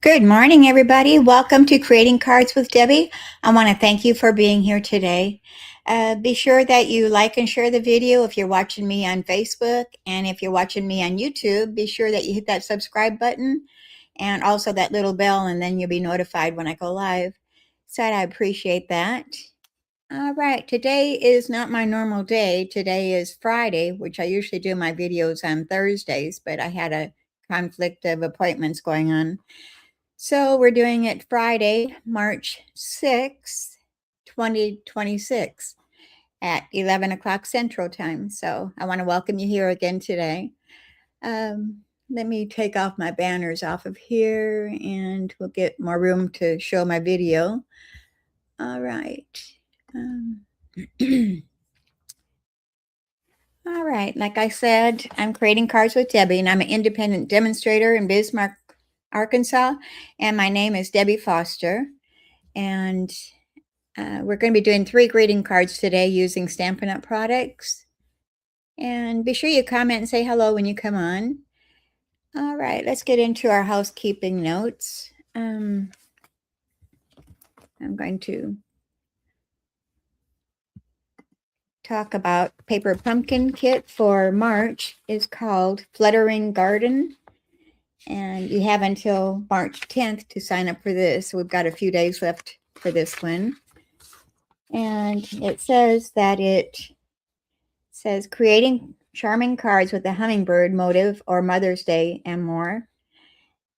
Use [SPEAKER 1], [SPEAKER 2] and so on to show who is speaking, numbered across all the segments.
[SPEAKER 1] Good morning, everybody. Welcome to Creating Cards with Debbie. I want to thank you for being here today. Be sure that you like and share the video if you're watching me on Facebook. And if you're watching me on YouTube, be sure that you hit that subscribe button and also that little bell, and then you'll be notified when I go live. So I appreciate that. All right, today is not my normal day. Today is Friday, which I usually do my videos on Thursdays, but I had a conflict of appointments going on. So we're doing it Friday, March 6th, 2026 at 11 o'clock Central Time. So I want to welcome you here again today. Let me take off my banners off of here and we'll get more room to show my video. All right. All right. Like I said, I'm creating cards with Debbie, and I'm an independent demonstrator in Bismarck, Arkansas. And my name is Debbie Foster. And we're going to be doing 3 greeting cards today using Stampin' Up! Products. And be sure you comment and say hello when you come on. All right, let's get into our housekeeping notes. I'm going to talk about paper pumpkin kit for March. Is called Fluttering Garden. And you have until March 10th to sign up for this. We've got a few days left for this one. And it says that it says creating charming cards with a hummingbird motive or Mother's Day and more.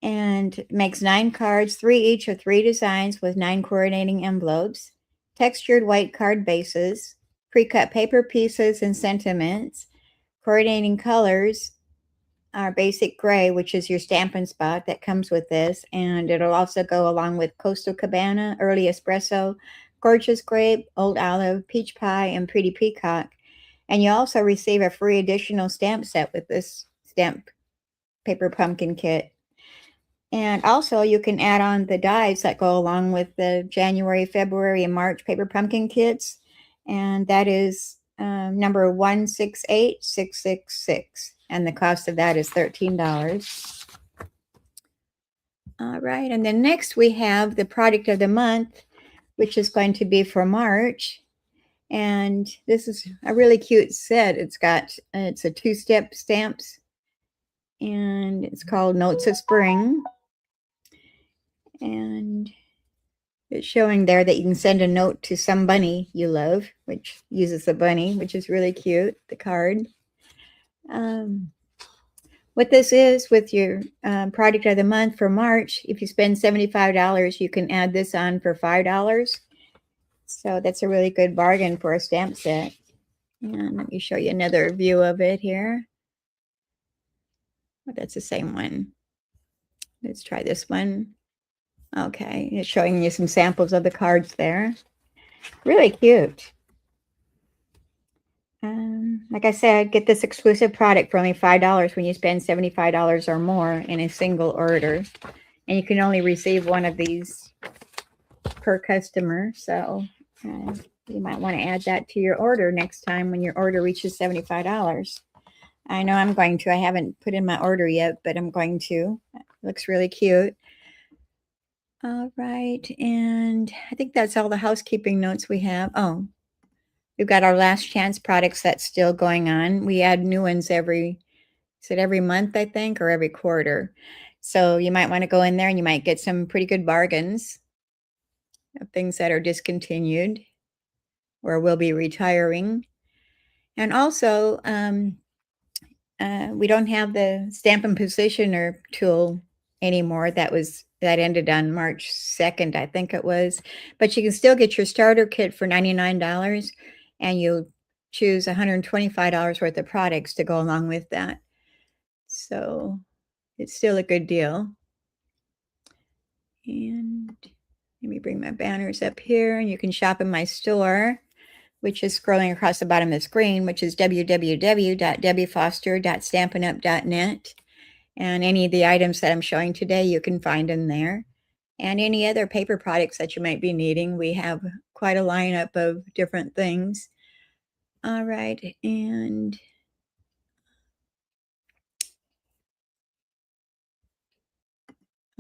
[SPEAKER 1] And makes 9 cards, 3 each of 3 designs with 9 coordinating envelopes, textured white card bases, pre-cut paper pieces and sentiments, coordinating colors are basic gray, which is your Stampin' spot that comes with this, and it'll also go along with Coastal Cabana, Early Espresso, Gorgeous Grape, Old Olive, Peach Pie, and Pretty Peacock. And you also receive a free additional stamp set with this stamp paper pumpkin kit. And also you can add on the dies that go along with the January, February, and March paper pumpkin kits. And that is number 168666. And the cost of that is $13. All right. And then next we have the product of the month, which is going to be for March. And this is a really cute set. It's a 2-step stamps, and it's called Notes of Spring. And it's showing there that you can send a note to some bunny you love, which uses a bunny, which is really cute, the card. What this is with your product of the month for March, if you spend $75, you can add this on for $5. So that's a really good bargain for a stamp set. And let me show you another view of it here. Oh, that's the same one. Let's try this one. Okay, it's showing you some samples of the cards there. Really cute. Like I said, get this exclusive product for only $5 when you spend $75 or more in a single order. And you can only receive one of these per customer. So you might want to add that to your order next time when your order reaches $75. I know I'm going to. I haven't put in my order yet, but I'm going to. It looks really cute. All right. And I think that's all the housekeeping notes we have. Oh, we've got our last chance products that's still going on. We add new ones every month, I think, or every quarter. So you might want to go in there and you might get some pretty good bargains of things that are discontinued or will be retiring. And also, we don't have the Stampin' Positioner tool anymore. That ended on March 2nd, I think it was. But you can still get your starter kit for $99, and you'll choose $125 worth of products to go along with that. So it's still a good deal. And let me bring my banners up here, and you can shop in my store, which is scrolling across the bottom of the screen, which is www.debbiefoster.stampinup.net. And any of the items that I'm showing today, you can find in there. And any other paper products that you might be needing. We have quite a lineup of different things. All right, and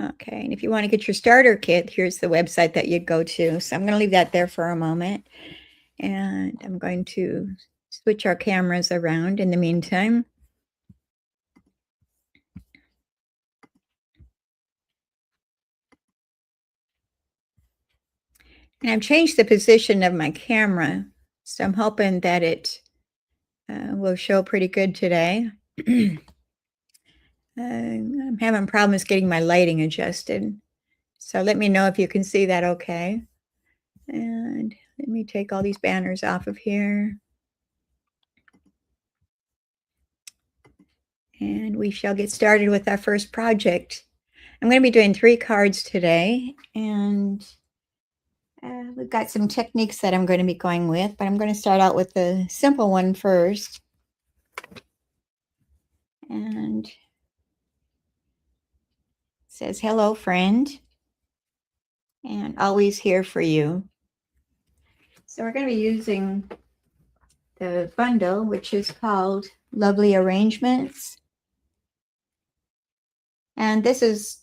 [SPEAKER 1] Okay, and if you want to get your starter kit, here's the website that you'd go to. So I'm going to leave that there for a moment. And I'm going to switch our cameras around in the meantime. And I've changed the position of my camera, so I'm hoping that it will show pretty good today. I'm having problems getting my lighting adjusted. So let me know if you can see that okay. And let me take all these banners off of here. And we shall get started with our first project. I'm going to be doing 3 cards today, and we've got some techniques that I'm going to be going with, but I'm going to start out with the simple one first. And it says, hello, friend, and always here for you. So we're going to be using the bundle, which is called Lovely Arrangements. And this is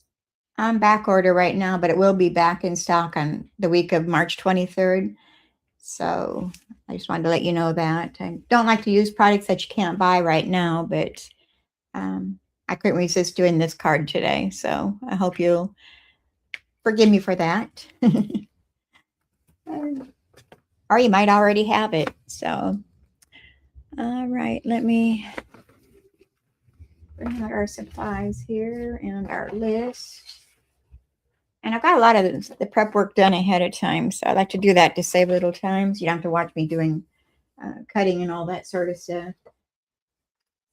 [SPEAKER 1] on back order right now, but it will be back in stock on the week of March 23rd. So I just wanted to let you know that. I don't like to use products that you can't buy right now, but I couldn't resist doing this card today. So I hope you'll forgive me for that. Or you might already have it. So, all right, let me bring out our supplies here and our list. And I've got a lot of the prep work done ahead of time, so I like to do that to save little time. So you don't have to watch me doing cutting and all that sort of stuff.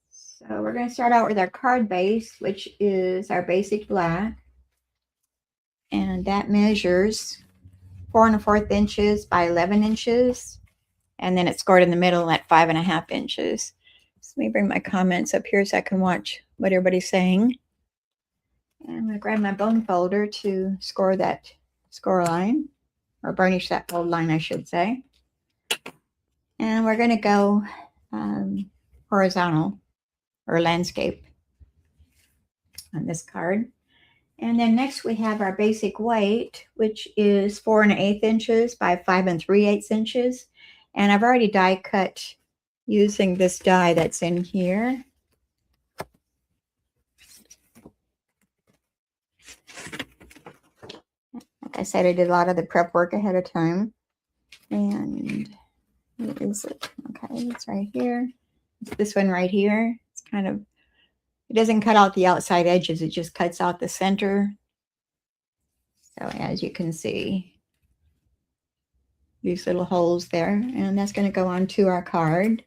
[SPEAKER 1] So we're going to start out with our card base, which is our basic black. And that measures 4 1/4 inches by 11 inches. And then it's scored in the middle at 5 1/2 inches. So let me bring my comments up here so I can watch what everybody's saying. And I'm going to grab my bone folder to score that score line, or burnish that fold line, I should say. And we're going to go horizontal or landscape on this card. And then next we have our basic weight, which is 4 1/8 inches by 5 3/8 inches. And I've already die cut using this die that's in here. Like I said, I did a lot of the prep work ahead of time. And where is it? Okay, it's right here. It's this one right here. It's kind of, it doesn't cut out the outside edges. It just cuts out the center. So as you can see, these little holes there. And that's going to go onto our card.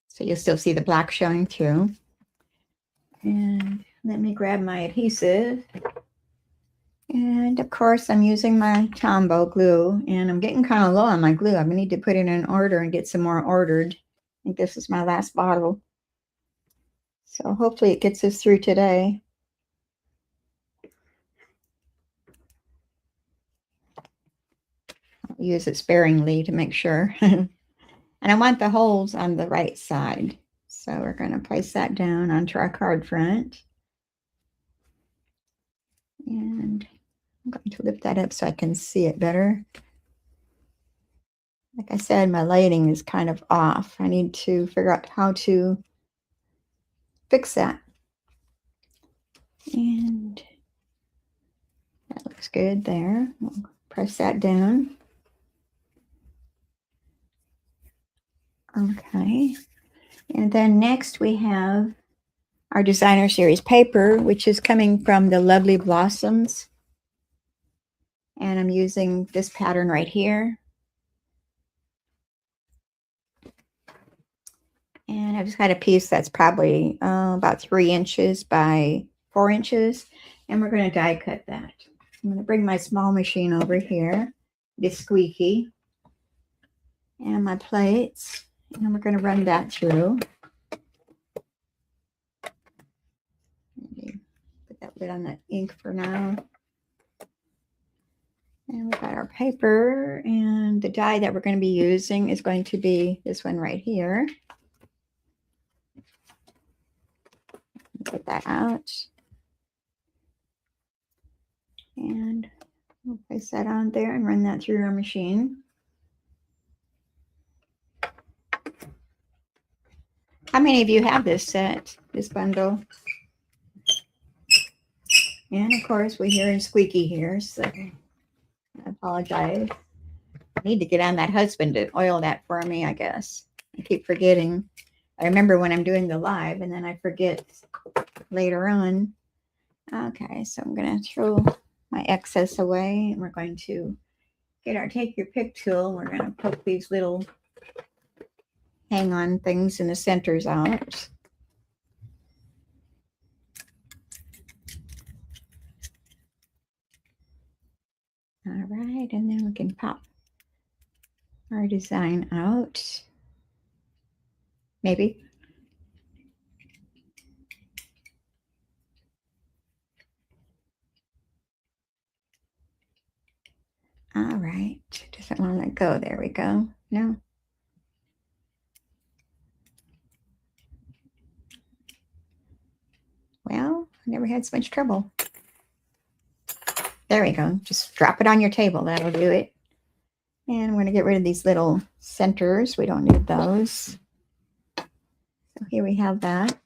[SPEAKER 1] So you'll still see the black showing through. And let me grab my adhesive. And of course, I'm using my Tombow glue, and I'm getting kind of low on my glue. I need to put it in order and get some more ordered. I think this is my last bottle. So hopefully it gets us through today. I'll use it sparingly to make sure. And I want the holes on the right side. So we're going to place that down onto our card front. And I'm going to lift that up so I can see it better. Like I said, my lighting is kind of off. I need to figure out how to fix that. And that looks good there. We'll press that down. Okay. And then next we have our designer series paper, which is coming from the lovely Blossoms. And I'm using this pattern right here. And I've just got a piece that's probably about 3 inches by 4 inches. And we're going to die cut that. I'm going to bring my small machine over here, this squeaky, and my plates. And we're going to run that through. Put that lid on that ink for now. And we've got our paper, and the die that we're going to be using is going to be this one right here. Get that out. And we'll place that on there and run that through our machine. How many of you have this set, this bundle? And of course, we're hearing squeaky here, so I apologize. I need to get on that husband to oil that for me, I guess. I keep forgetting. I remember when I'm doing the live, and then I forget later on. Okay, so I'm going to throw my excess away, and we're going to get our take your pick tool. We're going to poke these little hang-on things in the centers out. All right, and then we can pop our design out. Maybe. All right, doesn't want to let go. There we go. No. Well, I never had so much trouble. There we go. Just drop it on your table. That'll do it. And I'm going to get rid of these little centers. We don't need those. So here we have that.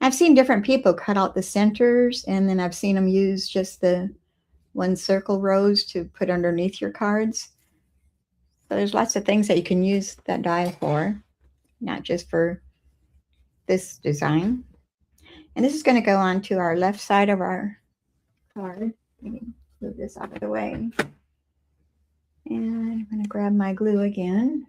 [SPEAKER 1] I've seen different people cut out the centers, and then I've seen them use just the one circle rows to put underneath your cards. So there's lots of things that you can use that die for, not just for this design. And this is going to go on to our left side of our card. Let me move this out of the way. And I'm going to grab my glue again.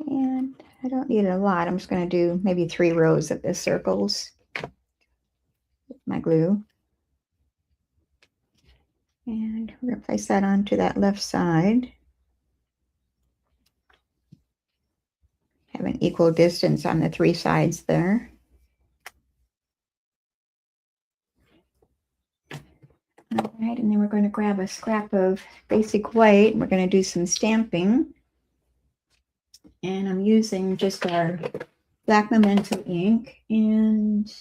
[SPEAKER 1] And I don't need a lot. I'm just going to do maybe 3 rows of the circles with my glue. And we're going to place that onto that left side. Have an equal distance on the 3 sides there. All right, and then we're going to grab a scrap of basic white. We're going to do some stamping. And I'm using just our black memento ink and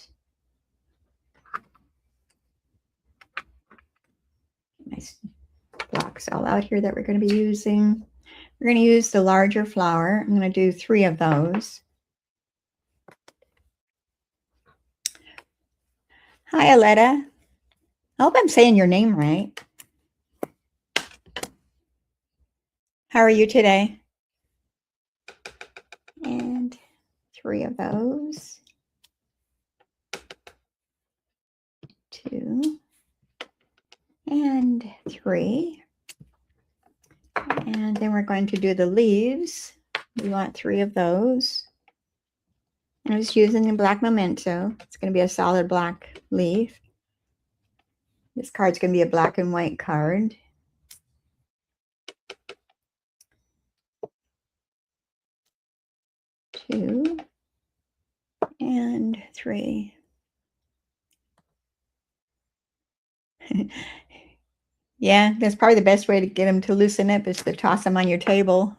[SPEAKER 1] nice blocks all out here that we're going to be using. We're going to use the larger flower. I'm going to do 3 of those. Hi, Aletta. I hope I'm saying your name right. How are you today? And 3 of those. 2 and 3. And then we're going to do the leaves. We want 3 of those. And I'm just using the black memento. It's going to be a solid black leaf. This card's going to be a black and white card. Two and 3. Yeah, that's probably the best way to get them to loosen up is to toss them on your table.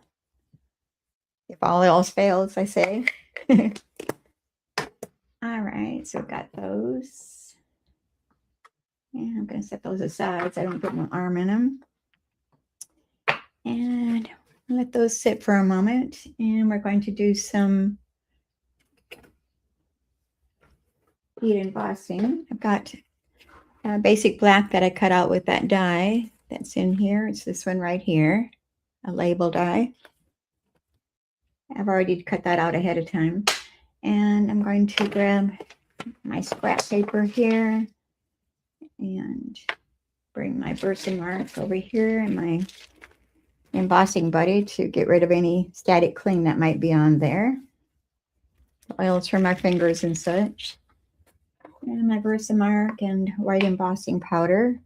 [SPEAKER 1] If all else fails, I say. All right, so I've got those. And I'm going to set those aside so I don't put my arm in them. And let those sit for a moment. And we're going to do some bead embossing. I've got basic black that I cut out with that die that's in here. It's this one right here, a label die. I've already cut that out ahead of time. And I'm going to grab my scrap paper here and bring my Versamark over here and my embossing buddy to get rid of any static cling that might be on there. Oils from my fingers and such. And my Versamark and white embossing powder.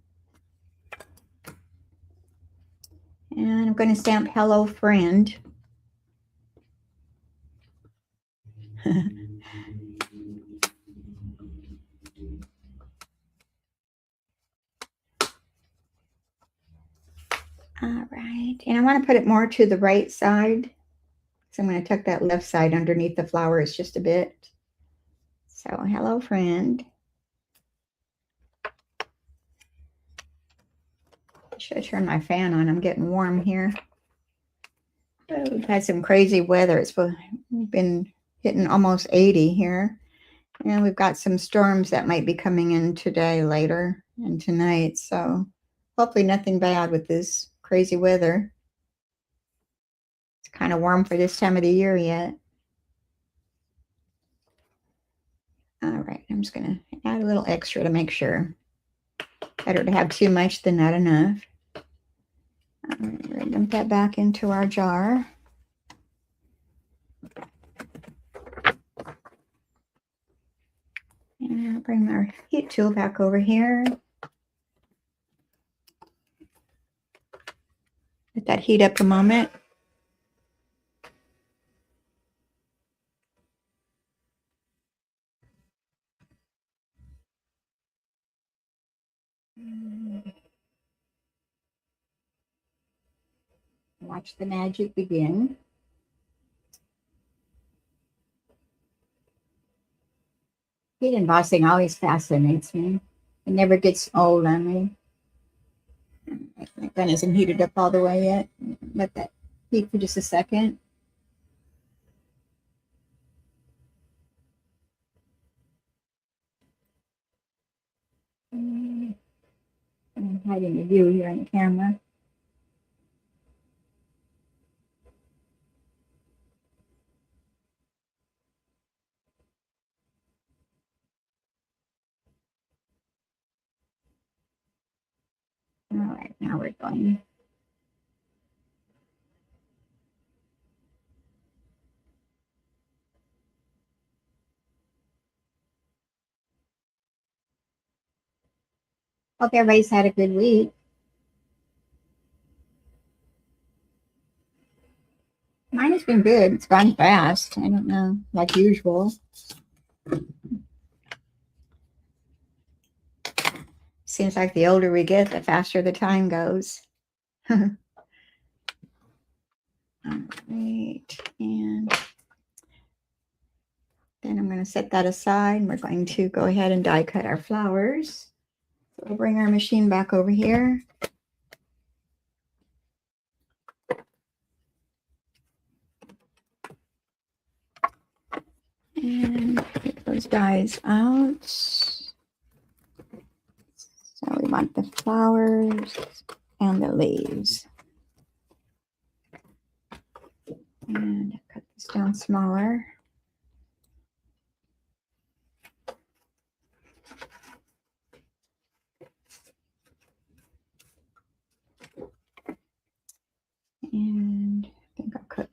[SPEAKER 1] And I'm going to stamp Hello Friend. All right, and I want to put it more to the right side So I'm going to tuck that left side underneath the flowers just a bit. So hello, friend. I should have turned my fan on. I'm getting warm here. Oh, we've had some crazy weather. It's been hitting almost 80 here. And we've got some storms that might be coming in today, later, and tonight. So hopefully nothing bad with this crazy weather. It's kind of warm for this time of the year yet. All right, I'm just going to add a little extra to make sure. Better to have too much than not enough. All right, dump that back into our jar. And I'll bring our heat tool back over here. Let that heat up a moment. Watch the magic begin. Heat embossing always fascinates me. It never gets old on me. My gun isn't heated up all the way yet. Let that heat for just a second. I'm hiding the view here on the camera. All right, now we're going. Hope everybody's had a good week. Mine has been good. It's gone fast. I don't know, like usual. Seems like the older we get, the faster the time goes. All right, and then I'm going to set that aside, and we're going to go ahead and die cut our flowers. So we'll bring our machine back over here. And get those dies out. So we want the flowers and the leaves. And cut this down smaller. And I think I'll cut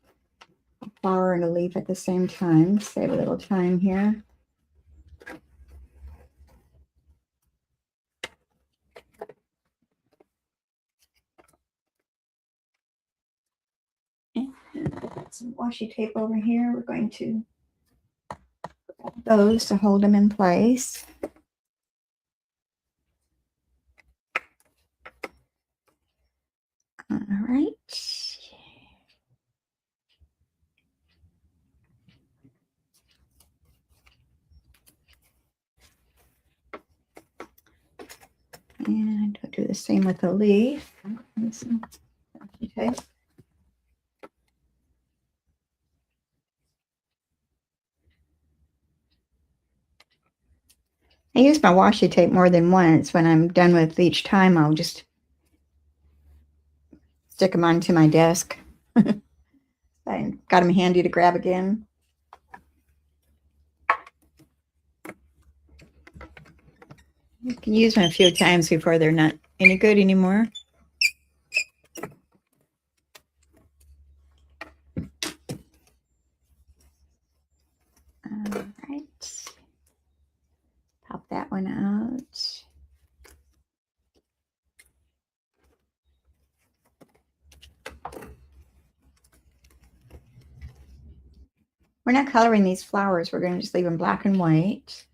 [SPEAKER 1] a flower and a leaf at the same time. Save a little time here. And got some washi tape over here. We're going to grab those to hold them in place. All right. And we'll do the same with the leaf. And some washi tape. I use my washi tape more than once. When I'm done with each time, I'll just stick them onto my desk. I got them handy to grab again. You can use them a few times before they're not any good anymore. All right. Pop that one out. We're not coloring these flowers. We're going to just leave them black and white.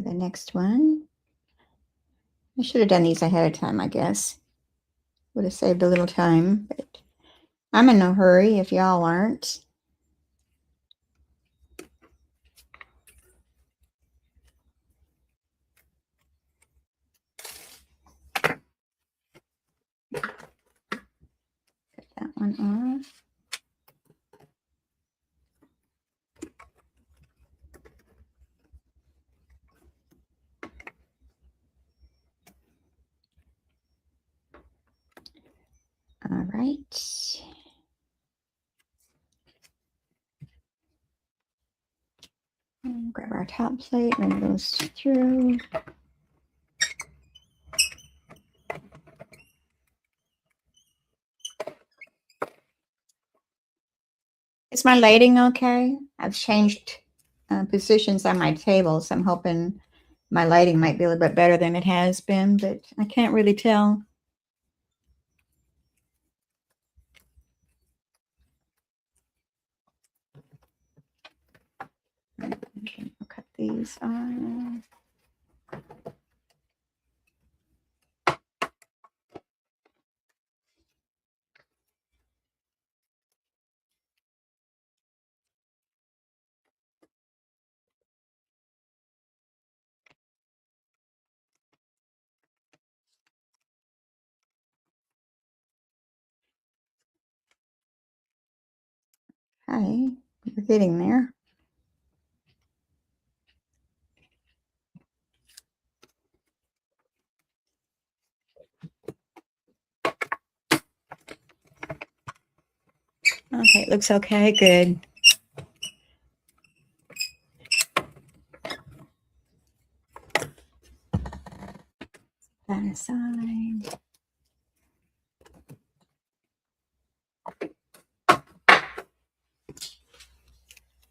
[SPEAKER 1] the next one. I should have done these ahead of time, I guess. Would have saved a little time, but I'm in no hurry if y'all aren't. Cut that one off. All right. And grab our top plate, run those through. Is my lighting okay? I've changed positions on my table, so I'm hoping my lighting might be a little bit better than it has been, but I can't really tell. I'll cut these off. Hi, we're getting there. Okay, it looks okay, good. That aside.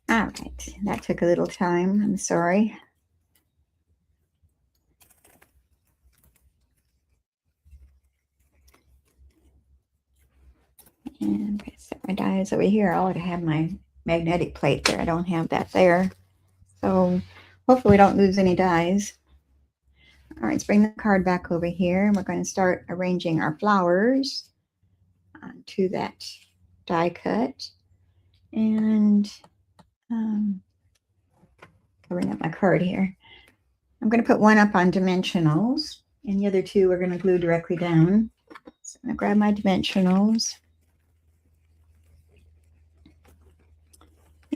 [SPEAKER 1] All right, that took a little time, I'm sorry. And I'm going to set my dies over here. I ought to have my magnetic plate there. I don't have that there. So hopefully we don't lose any dies. All right, let's bring the card back over here. And we're going to start arranging our flowers onto that die cut. And covering up my card here. I'm going to put one up on dimensionals. And the other two we're going to glue directly down. So I'm going to grab my dimensionals.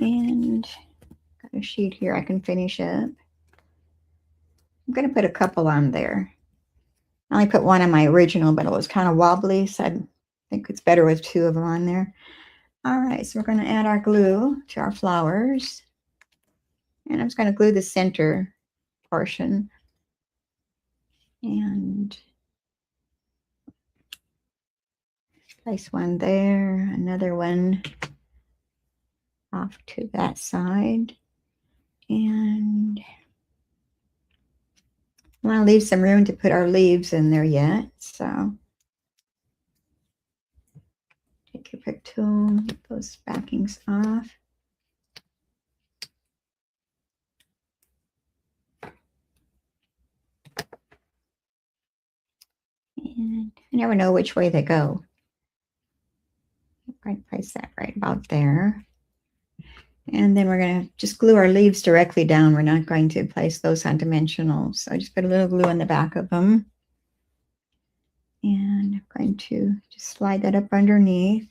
[SPEAKER 1] And got a sheet here I can finish up. I'm going to put a couple on there. I only put one on my original, but it was kind of wobbly, so I think it's better with two of them on there. All right, so we're going to add our glue to our flowers. And I'm just going to glue the center portion. And place one there, another one off to that side. And I want to leave some room to put our leaves in there yet. So take your pick tool, get those backings off. And I never know which way they go. I'm going to place that right about there. And then we're going to just glue our leaves directly down. We're not going to place those on dimensionals. So I just put a little glue on the back of them. And I'm going to just slide that up underneath.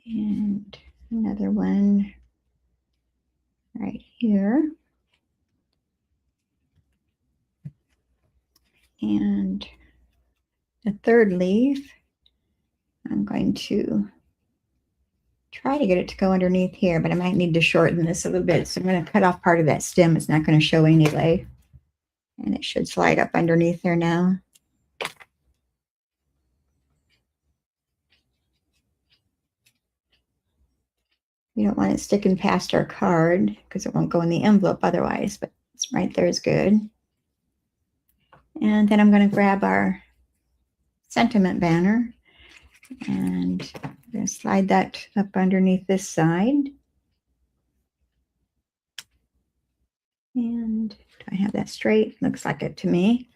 [SPEAKER 1] And another one right here. And the third leaf, I'm going to try to get it to go underneath here, but I might need to shorten this a little bit. So I'm going to cut off part of that stem. It's not going to show anyway. And it should slide up underneath there now. We don't want it sticking past our card because it won't go in the envelope otherwise, but it's right there is good. And then I'm going to grab our sentiment banner. And I'm going to slide that up underneath this side. And do I have that straight? Looks like it to me.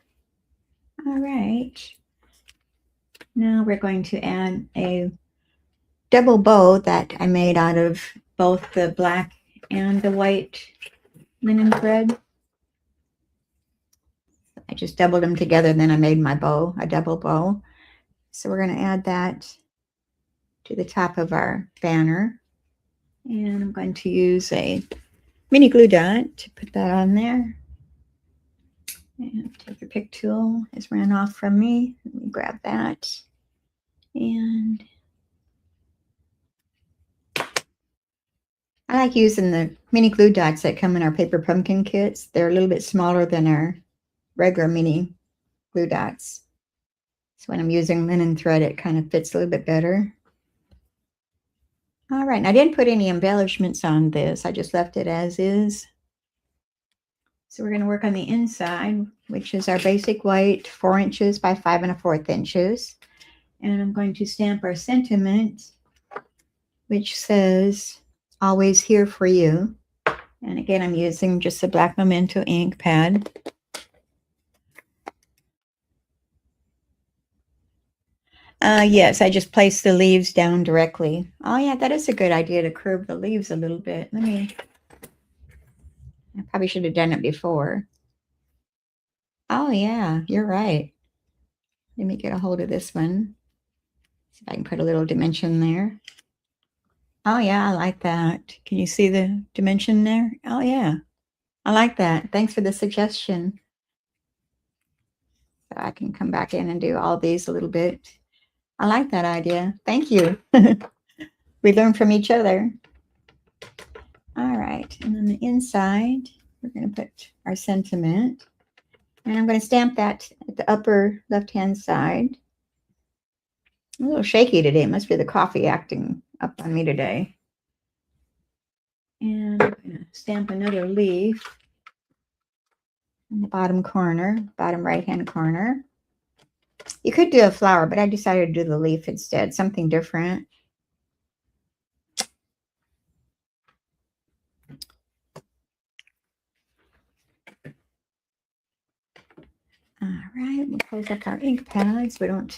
[SPEAKER 1] All right. Now we're going to add a double bow that I made out of both the black and the white linen thread. I just doubled them together, and then I made my bow, a double bow. So we're going to add that to the top of our banner. And I'm going to use a mini glue dot to put that on there. And take the pick tool. It's ran off from me. Let me grab that. And I like using the mini glue dots that come in our paper pumpkin kits. They're a little bit smaller than our regular mini glue dots. So when I'm using linen thread, it kind of fits a little bit better. All right, and I didn't put any embellishments on this. I just left it as is. So we're going to work on the inside, which is our basic white, 4 inches by 5 1/4 inches. And I'm going to stamp our sentiment, which says, always here for you. And again, I'm using just a black Memento ink pad. Yes, I just placed the leaves down directly. Oh yeah, that is a good idea to curve the leaves a little bit. I probably should have done it before. Oh yeah, you're right. Let me get a hold of this one. See if I can put a little dimension there. Oh yeah, I like that. Can you see the dimension there? Oh yeah, I like that. Thanks for the suggestion. So I can come back in and do all these a little bit. I like that idea. Thank you. We learn from each other. All right, and on the inside, we're going to put our sentiment. And I'm going to stamp that at the upper left-hand side. I'm a little shaky today. It must be the coffee acting up on me today. And I'm going to stamp another leaf in the bottom corner, bottom right-hand corner. You could do a flower, but I decided to do the leaf instead, something different. All right, we'll close up our ink pads. We don't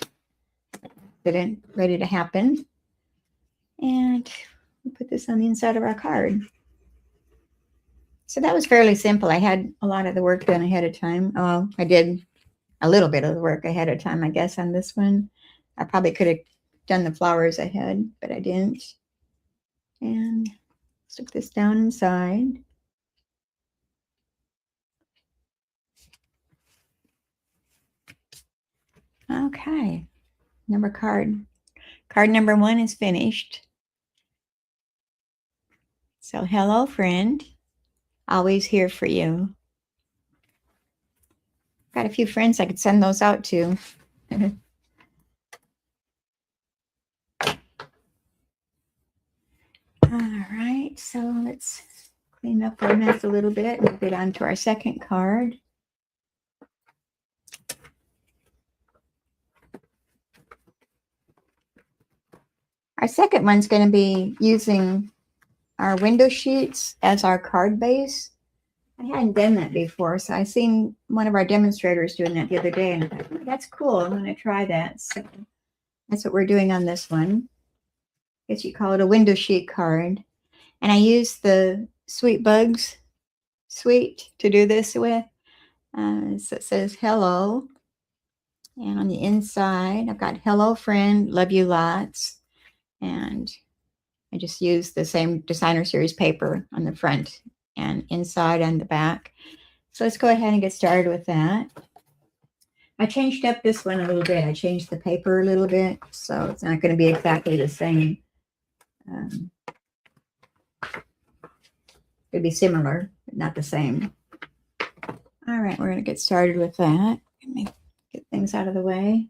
[SPEAKER 1] get it ready to happen. And we'll put this on the inside of our card. So that was fairly simple. I had a lot of the work done ahead of time. Oh, I did a little bit of the work ahead of time, I guess, on this one. I probably could have done the flowers ahead, but I didn't. And stick this down inside. Okay, card number 1 is finished. So hello, friend. Always here for you. Got a few friends I could send those out to. All right, so let's clean up our mess a little bit and get on to our second card. Our second one's going to be using our window sheets as our card base. I hadn't done that before, so I seen one of our demonstrators doing that the other day, and I thought, that's cool. I'm going to try that. So that's what we're doing on this one. I guess you call it a window sheet card. And I use the Sweet Bugs suite to do this with. So it says hello. And on the inside, I've got hello, friend, love you lots. And I just use the same designer series paper on the front and inside and the back. So let's go ahead and get started with that. I changed up this one a little bit. I changed the paper a little bit, so it's not going to be exactly the same. It'd be similar, but not the same. All right, we're going to get started with that. Let me get things out of the way.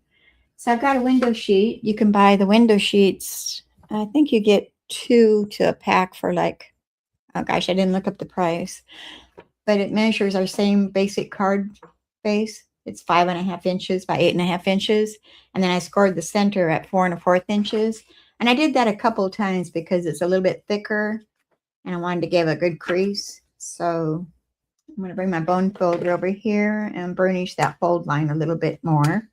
[SPEAKER 1] So I've got a window sheet. You can buy the window sheets. I think you get 2 to a pack for like, oh gosh, I didn't look up the price. But it measures our same basic card base. It's 5.5 inches by 8.5 inches. And then I scored the center at 4 1/4 inches. And I did that a couple times because it's a little bit thicker and I wanted to give a good crease. So I'm going to bring my bone folder over here and burnish that fold line a little bit more.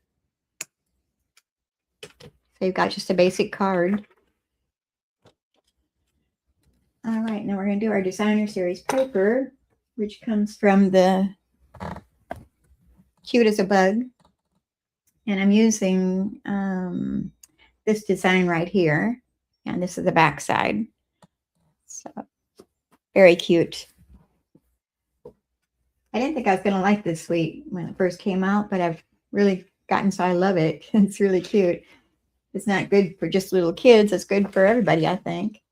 [SPEAKER 1] So you've got just a basic card. All right, now we're going to do our designer series paper, which comes from the Cute as a Bug. And I'm using this design right here. And this is the back side. So very cute. I didn't think I was going to like this suite when it first came out, but I've really gotten so I love it. It's really cute. It's not good for just little kids. It's good for everybody, I think.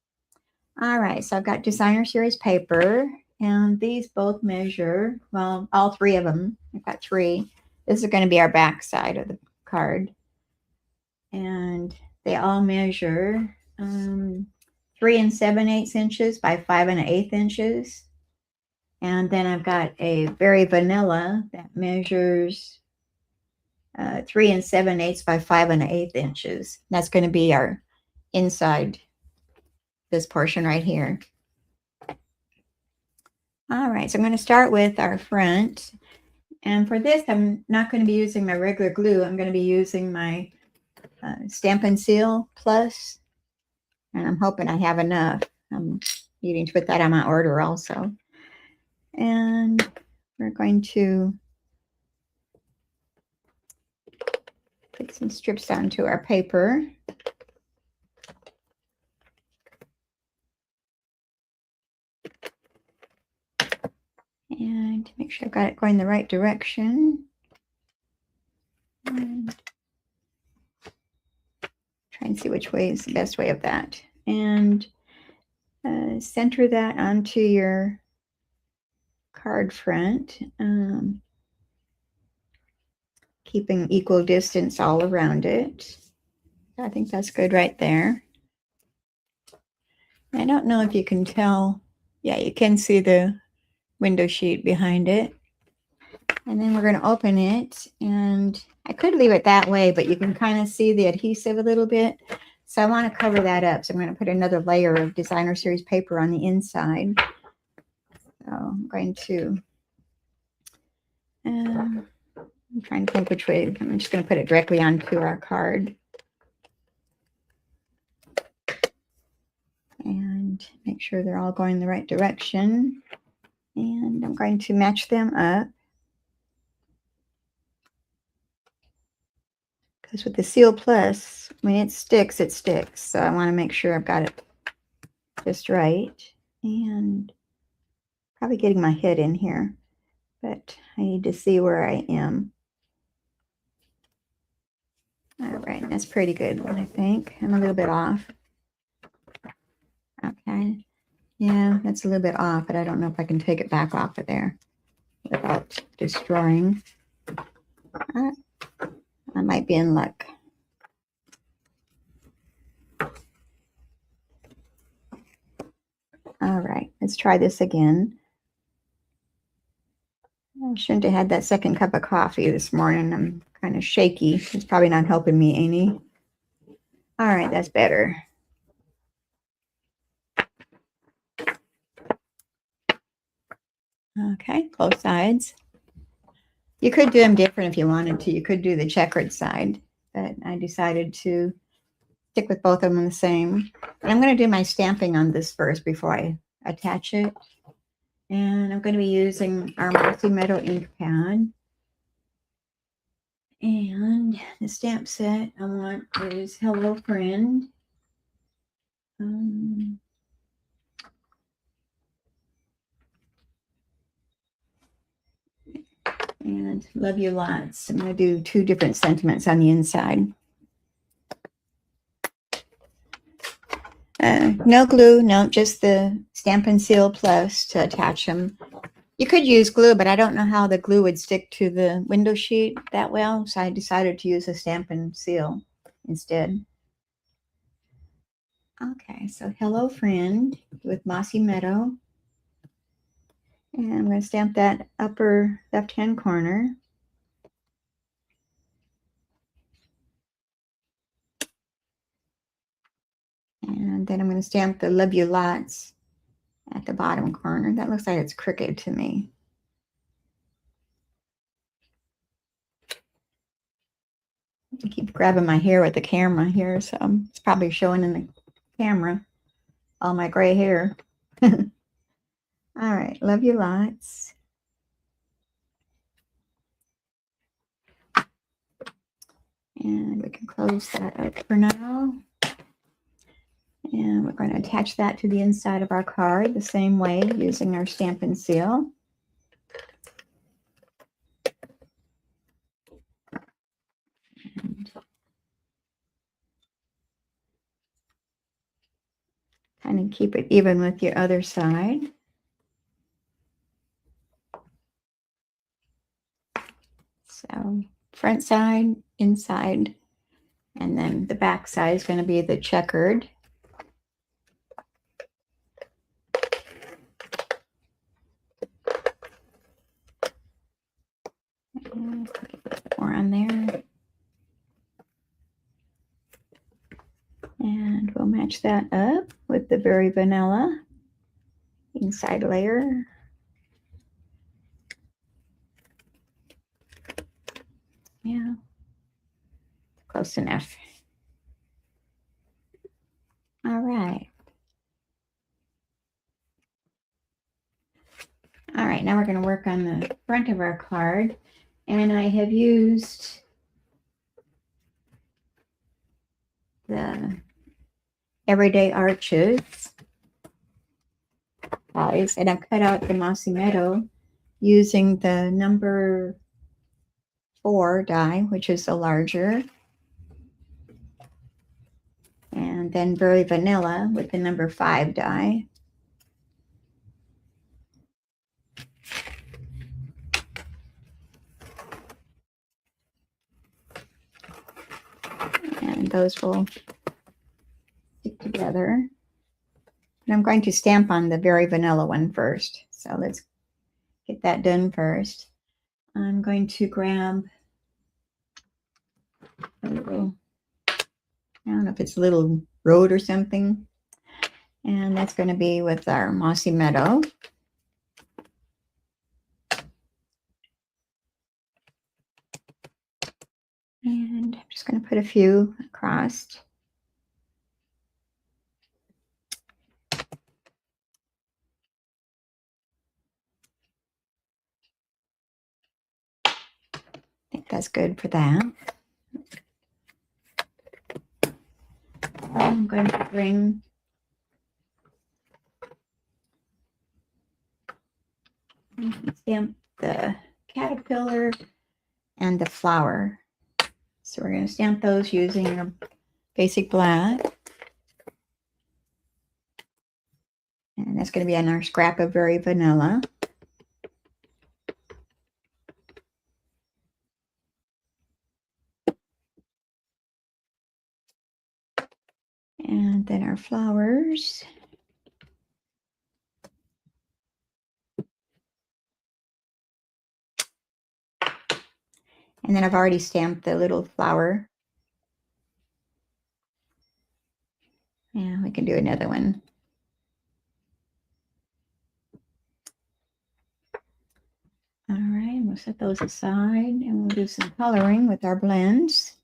[SPEAKER 1] All right, so I've got designer series paper, and these both measure, well, all three of them. I've got 3. This is going to be our back side of the card. And they all measure 3 7/8 inches by 5 1/8 inches. And then I've got a very vanilla that measures 3 7/8 by 5 1/8 inches. That's going to be our inside, this portion right here. All right, so I'm going to start with our front. And for this, I'm not going to be using my regular glue. I'm going to be using my Stampin' Seal Plus. And I'm hoping I have enough. I'm needing to put that on my order also. And we're going to put some strips onto our paper. And make sure I've got it going the right direction. And try and see which way is the best way of that. And center that onto your card front, keeping equal distance all around it. I think that's good right there. I don't know if you can tell. Yeah, you can see the window sheet behind it. And then we're going to open it, and I could leave it that way, but you can kind of see the adhesive a little bit. So I want to cover that up. So I'm going to put another layer of designer series paper on the inside. So I'm going to, I'm trying to think which way. I'm just going to put it directly onto our card. And make sure they're all going the right direction. And I'm going to match them up. Because with the Seal Plus, when it sticks, it sticks. So I want to make sure I've got it just right. And probably getting my head in here, but I need to see where I am. All right, that's pretty good, I think. I'm a little bit off. Okay. Yeah, that's a little bit off, but I don't know if I can take it back off of there without destroying. I might be in luck. All right, let's try this again. I shouldn't have had that second cup of coffee this morning. I'm kind of shaky. It's probably not helping me any. All right, that's better. Okay, both sides. You could do them different if you wanted to. You could do the checkered side, but I decided to stick with both of them the same. But I'm going to do my stamping on this first before I attach it. And I'm going to be using our Mossy Meadow ink pad. And the stamp set I want is Hello Friend. And Love You Lots. I'm going to do 2 different sentiments on the inside. No glue, no, just the Stampin' Seal Plus to attach them. You could use glue, but I don't know how the glue would stick to the window sheet that well, so I decided to use a Stampin' Seal instead. Okay, so Hello Friend with Mossy Meadow. And I'm going to stamp that upper left-hand corner. And then I'm going to stamp the Love You Lots at the bottom corner. That looks like it's crooked to me. I keep grabbing my hair with the camera here, so it's probably showing in the camera. All my gray hair. All right, Love You Lots. And we can close that up for now. And we're going to attach that to the inside of our card the same way using our Stampin' Seal. And kind of keep it even with your other side. So front side, inside, and then the back side is going to be the checkered. And put a bit more on there. And we'll match that up with the Very Vanilla inside layer. Yeah, close enough. All right. All right, now we're going to work on the front of our card. And I have used the Everyday Arches dies, and I've cut out the Mossy Meadow using the number 4 die, which is the larger, and then Very Vanilla with the number 5 die. And those will stick together. And I'm going to stamp on the Very Vanilla one first. So let's get that done first. I'm going to grab a little, I don't know if it's a little road or something. And that's going to be with our Mossy Meadow. And I'm just going to put a few across. I think that's good for that. I'm going to bring stamp the caterpillar and the flower. So we're going to stamp those using our basic black. And that's going to be on our scrap of Very Vanilla. And then our flowers. And then I've already stamped the little flower. Yeah, we can do another one. All right, we'll set those aside and we'll do some coloring with our blends.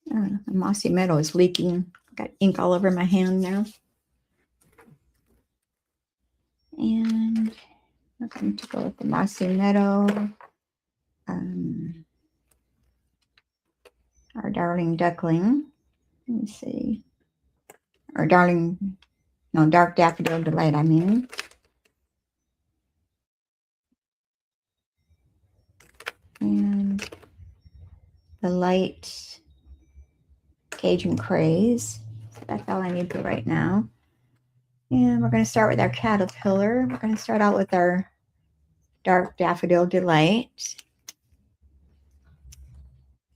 [SPEAKER 1] The Mossy Meadow is leaking. Got ink all over my hand now. And I'm going to go with the Mossy Meadow. Our Darling Duckling. Let me see. Our Darling, no, Dark Daffodil Delight, I mean. And the light Cajun Craze. So that's all I need for right now. And we're going to start with our caterpillar. We're going to start out with our Dark Daffodil Delight.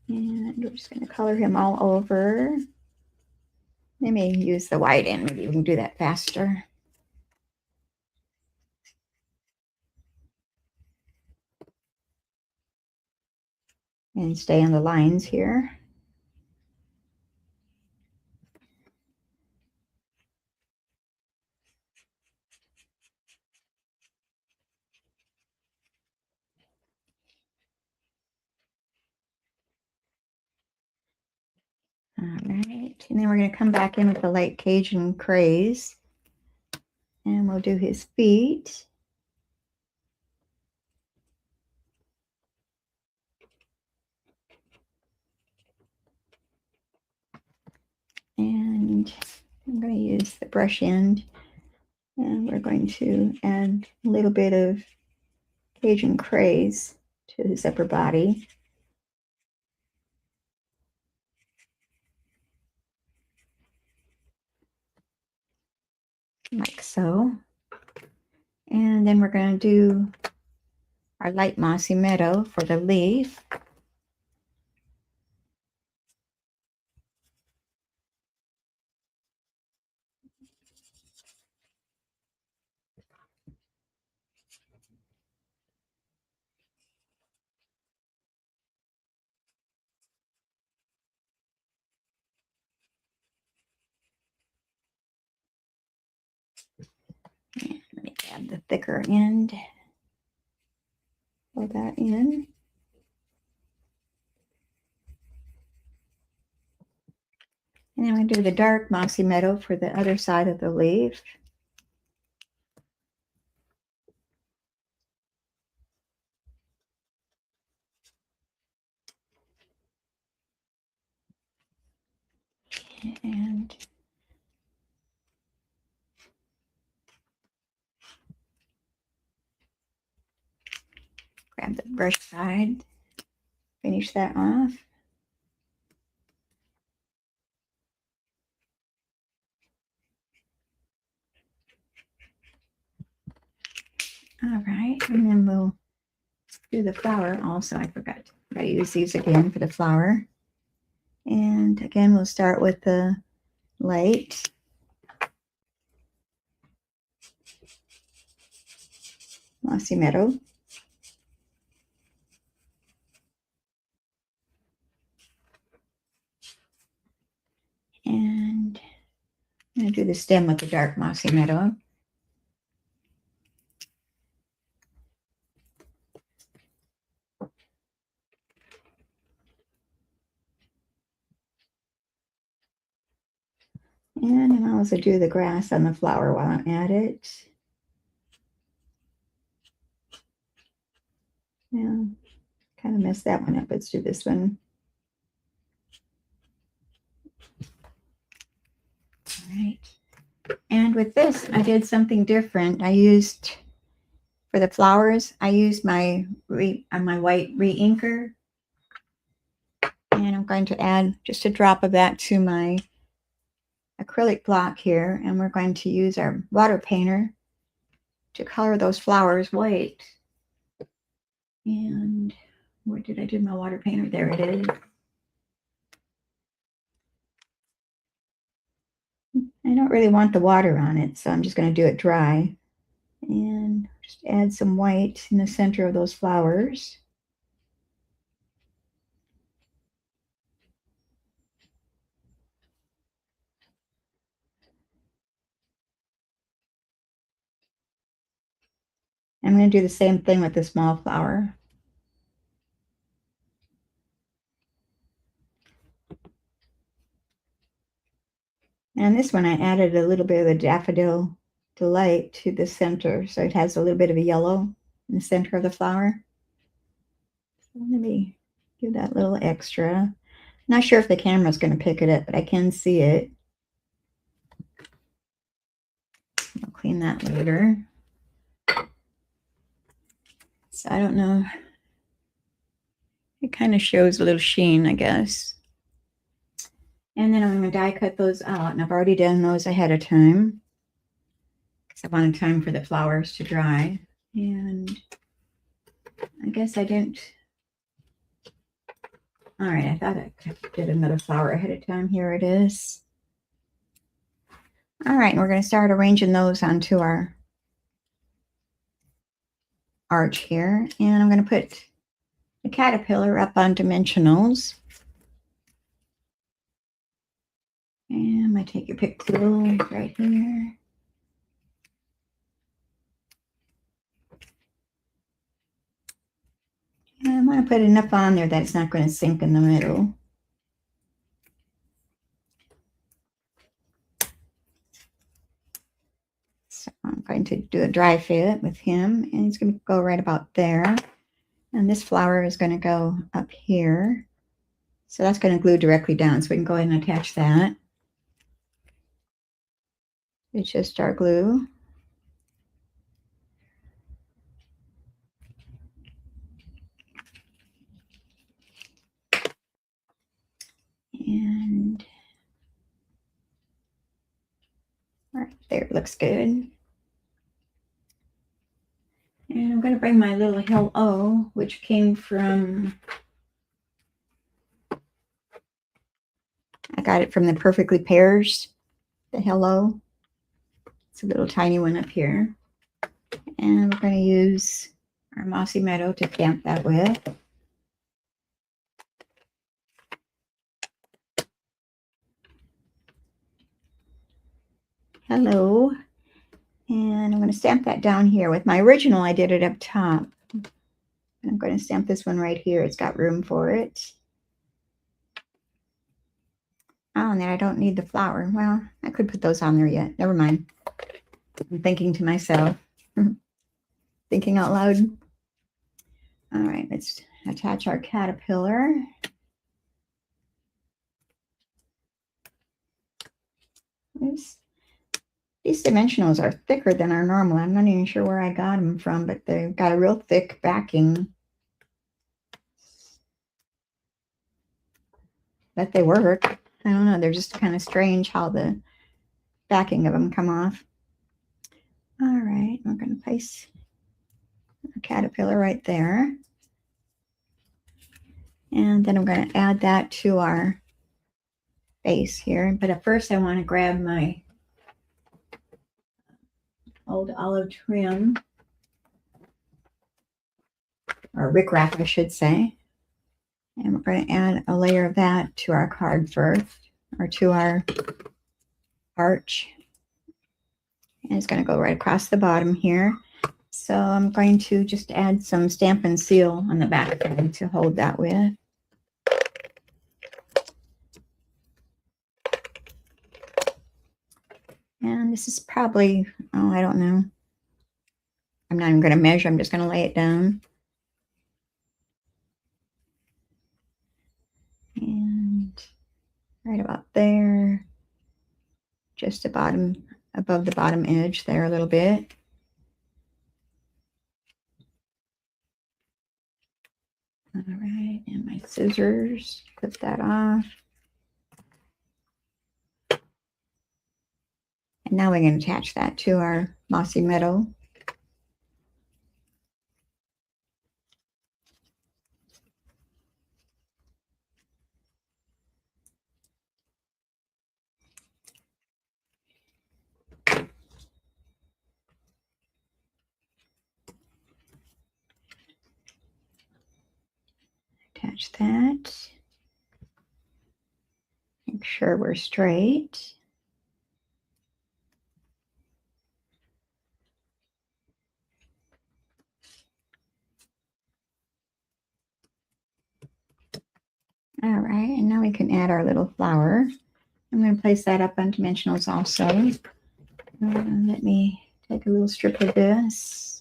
[SPEAKER 1] And we're just going to color him all over. Let me use the white end. Maybe we can do that faster. And stay on the lines here. All right, and then we're going to come back in with the light Cajun Craze, and we'll do his feet. And I'm going to use the brush end, and we're going to add a little bit of Cajun Craze to his upper body. Like so. And then we're going to do our light mossy meadow for the leaf. And let me add the thicker end. Pull that in. And then we do the dark mossy meadow for the other side of the leaf. And grab the brush side, finish that off. All right, and then we'll do the flower also. I forgot to use these again for the flower. And again, we'll start with the light. Mossy meadow. And I'm going to do the stem with the dark mossy meadow. And I'll also do the grass on the flower while I'm at it. Yeah, kind of messed that one up. Let's do this one. All right. And with this, I did something different. I used, for the flowers, I used my white re-inker. And I'm going to add just a drop of that to my acrylic block here. And we're going to use our water painter to color those flowers white. And where did I do my water painter? There it is. I don't really want the water on it, so I'm just going to do it dry. And just add some white in the center of those flowers. I'm going to do the same thing with the small flower. And this one I added a little bit of the Daffodil Delight to the center, so it has a little bit of a yellow in the center of the flower. So let me give that a little extra. Not sure if the camera's going to pick it up, but I can see it. I'll clean that later. So I don't know. It kind of shows a little sheen, I guess. And then I'm going to die cut those out. And I've already done those ahead of time, because I wanted time for the flowers to dry. And I guess I didn't. All right, I thought I did another flower ahead of time. Here it is. All right, and we're going to start arranging those onto our arch here. And I'm going to put the caterpillar up on dimensionals. And I'm going to take your pick tool right here. And I want to put enough on there that it's not going to sink in the middle. to do a dry fit with him, and he's going to go right about there. And this flower is going to go up here. So that's going to glue directly down. So we can go ahead and attach that. It's just our glue. And right there, looks good. And I'm going to bring my little hello, which came from, I got it from the Perfectly Pears, the hello. It's a little tiny one up here. And we're going to use our Mossy Meadow to stamp that with. Hello. And I'm going to stamp that down here. With my original, I did it up top. I'm going to stamp this one right here. It's got room for it. Oh, and then I don't need the flower. Well, I could put those on there yet. Never mind. I'm thinking to myself. Thinking out loud. All right, let's attach our caterpillar. These dimensionals are thicker than our normal. I'm not even sure where I got them from, but they've got a real thick backing. But they work. I don't know. They're just kind of strange how the backing of them come off. All right, we're going to place a caterpillar right there. And then I'm going to add that to our base here. But at first I want to grab my old olive trim, or rickrack I should say. And we're going to add a layer of that to our card first, or to our arch. And it's going to go right across the bottom here. So I'm going to just add some Stampin' Seal on the back side to hold that with. And this is probably, oh, I don't know. I'm not even going to measure. I'm just going to lay it down. And right about there. Just the bottom, above the bottom edge there a little bit. All right, and my scissors, clip that off. And now we're going to attach that to our Mossy Meadow. Attach that. Make sure we're straight. All right, and now we can add our little flower. I'm going to place that up on dimensionals also. Let me take a little strip of this.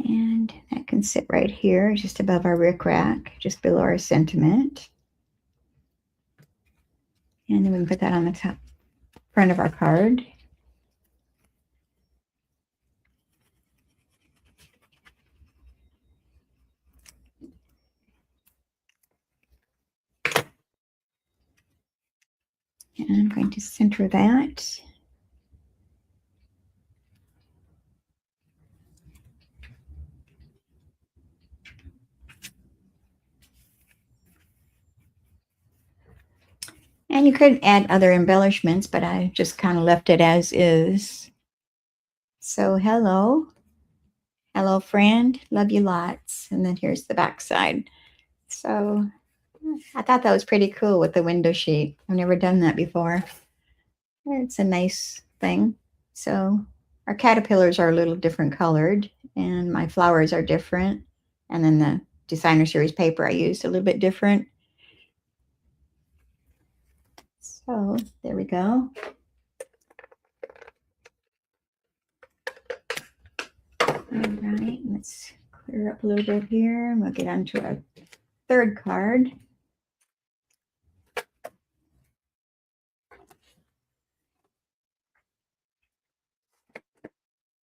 [SPEAKER 1] And that can sit right here, just above our rickrack, just below our sentiment. And then we can put that on the top front of our card. And I'm going to center that. And you could add other embellishments, but I just kind of left it as is. So hello. Hello, friend. Love you lots. And then here's the back side. So I thought that was pretty cool with the window sheet. I've never done that before. It's a nice thing. So our caterpillars are a little different colored, and my flowers are different. And then the designer series paper I used a little bit different. So there we go. All right, let's clear up a little bit here, and we'll get on to our third card.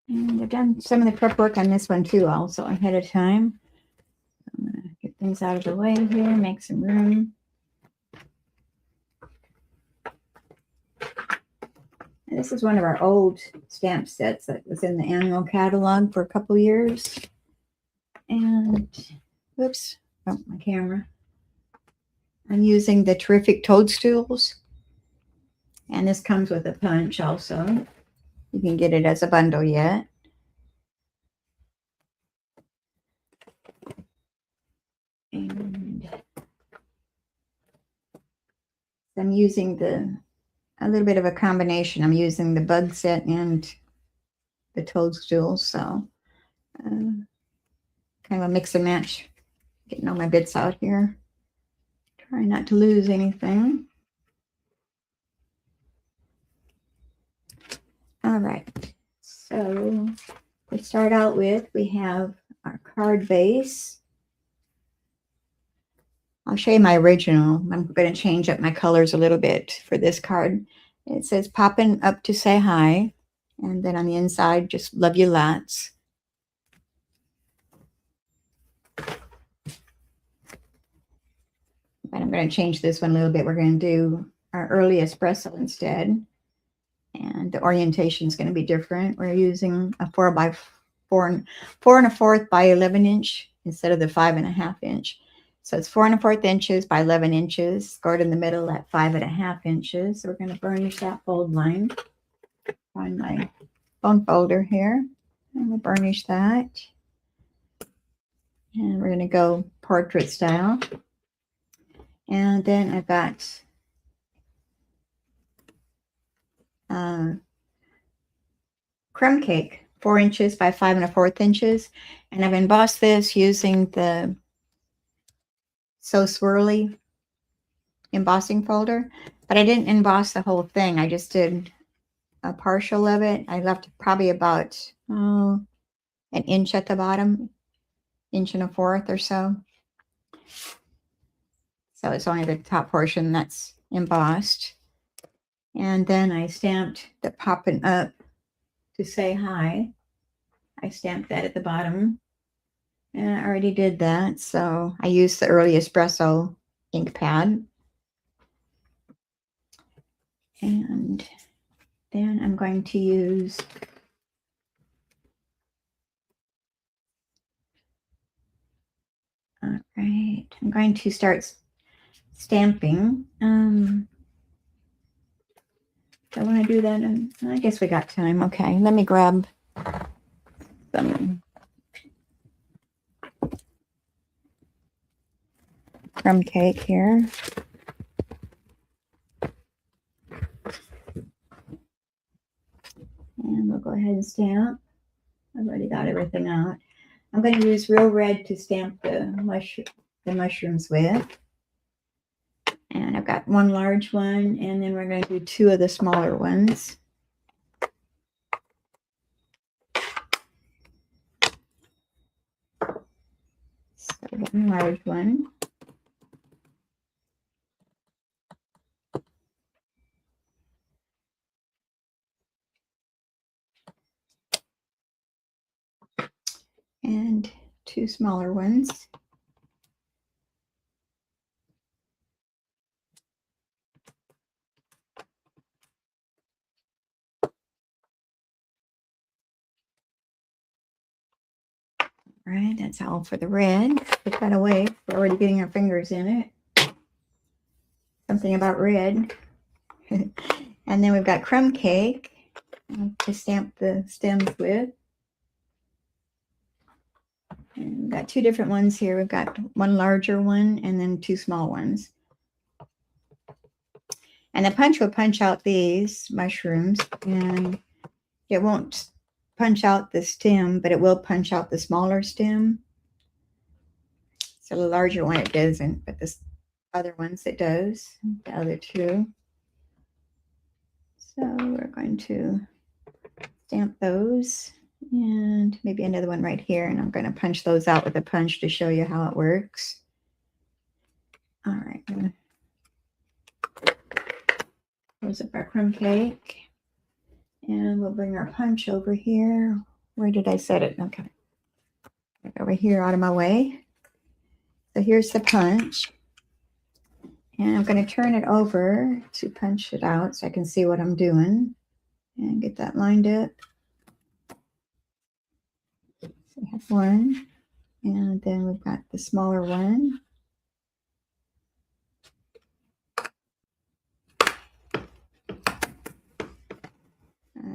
[SPEAKER 1] And I've done some of the prep work on this one too, also ahead of time. I'm going to get things out of the way here, make some room. And this is one of our old stamp sets that was in the annual catalog for a couple years. And, whoops, oh, my camera. I'm using the Terrific Toadstools. And this comes with a punch also. You can get it as a bundle yet. And I'm using a little bit of a combination. I'm using the bug set and the Toadstools. So kind of a mix and match. Getting all my bits out here. Try not to lose anything. All right. So to start out with, we have our card base. I'll show you my original. I'm going to change up my colors a little bit for this card. It says popping up to say hi. And then on the inside, just love you lots. But I'm going to change this one a little bit. We're going to do our early espresso instead. And the orientation is going to be different. We're using a 4 1/4 by 11 inch instead of the 5 1/2 inch. So it's 4 1/4 inches by 11 inches, scored in the middle at 5 1/2 inches. So we're going to burnish that fold line. Find my bone folder here. And we'll burnish that. And we're going to go portrait style. And then I've got crumb cake, 4 inches by 5 1/4 inches. And I've embossed this using the Swirly embossing folder, but I didn't emboss the whole thing. I just did a partial of it. I left probably about an inch at the bottom, 1.25 inches or so. So it's only the top portion that's embossed. And then I stamped the popping up to say hi. I stamped that at the bottom. And I already did that. So I used the early espresso ink pad. And then I'm going to use all right. I'm going to start stamping. I want to do that. And I guess we got time. Okay, let me grab some crumb cake here. And we'll go ahead and stamp. I've already got everything out. I'm going to use real red to stamp the mushrooms with. And I've got one large one, and then we're going to do 2 of the smaller ones. So one large one. And 2 smaller ones. All right, that's all for the red. Put that away. We're already getting our fingers in it. Something about red. And then we've got crumb cake to stamp the stems with. And we've got two different ones here. We've got one larger one and then two small ones. And the punch will punch out these mushrooms, and it won't punch out the stem, but it will punch out the smaller stem. So the larger one it doesn't, but this other ones it does, the other two. So we're going to stamp those, and maybe another one right here, and I'm going to punch those out with a punch to show you how it works. All right, I'm going to close up our crumb cake, and we'll bring our punch over here. Where did I set it? Okay, over here out of my way. So here's the punch, and I'm going to turn it over to punch it out so I can see what I'm doing and get that lined up. So we have one, and then we've got the smaller one.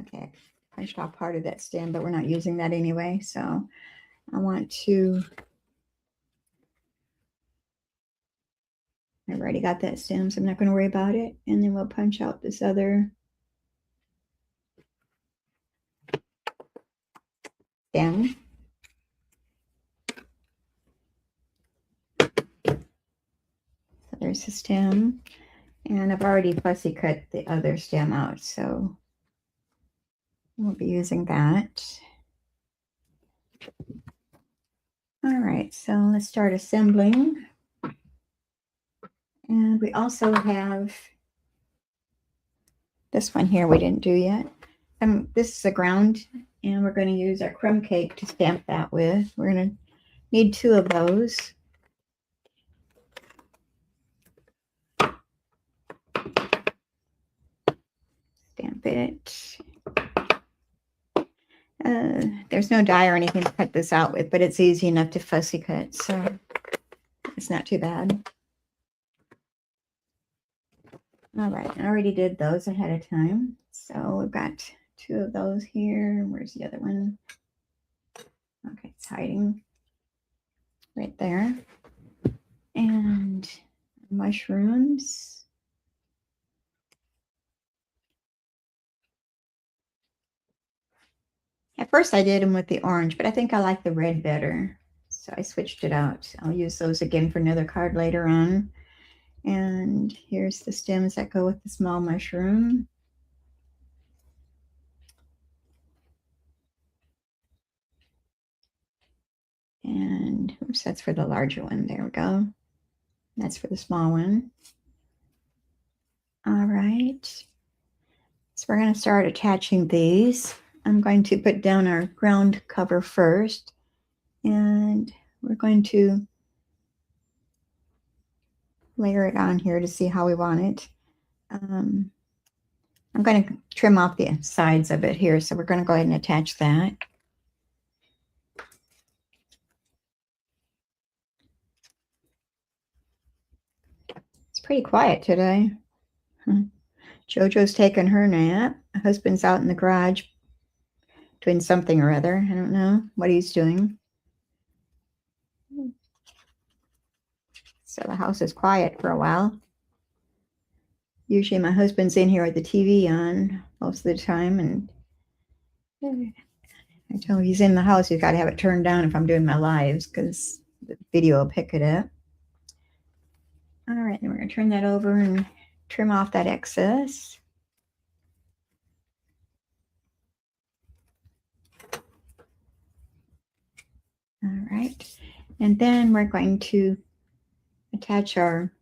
[SPEAKER 1] Okay, punched off part of that stem, but we're not using that anyway. So I want to, I've already got that stem, so I'm not going to worry about it. And then we'll punch out this other stem. So there's the stem. And I've already fussy cut the other stem out, so we'll be using that. All right, so let's start assembling. And we also have this one here we didn't do yet. This is a ground, and we're going to use our crumb cake to stamp that with. We're going to need two of those. Stamp it. There's no die or anything to cut this out with, but it's easy enough to fussy cut, so it's not too bad. All right, I already did those ahead of time. So we've got two of those here. Where's the other one? Okay, it's hiding right there. And mushrooms. At first I did them with the orange, but I think I like the red better. So I switched it out. I'll use those again for another card later on. And here's the stems that go with the small mushroom. And oops, that's for the larger one. There we go. That's for the small one. All right. So we're going to start attaching these. I'm going to put down our ground cover first. And we're going to layer it on here to see how we want it. I'm going to trim off the sides of it here, so we're going to go ahead and attach that. It's pretty quiet today. Jojo's taking her nap. My husband's out in the garage doing something or other. I don't know what he's doing. So the house is quiet for a while. Usually my husband's in here with the TV on most of the time, and I tell him he's in the house, he's got to have it turned down if I'm doing my lives, because the video will pick it up. All right, then we're going to turn that over and trim off that excess. All right, and then we're going to attach our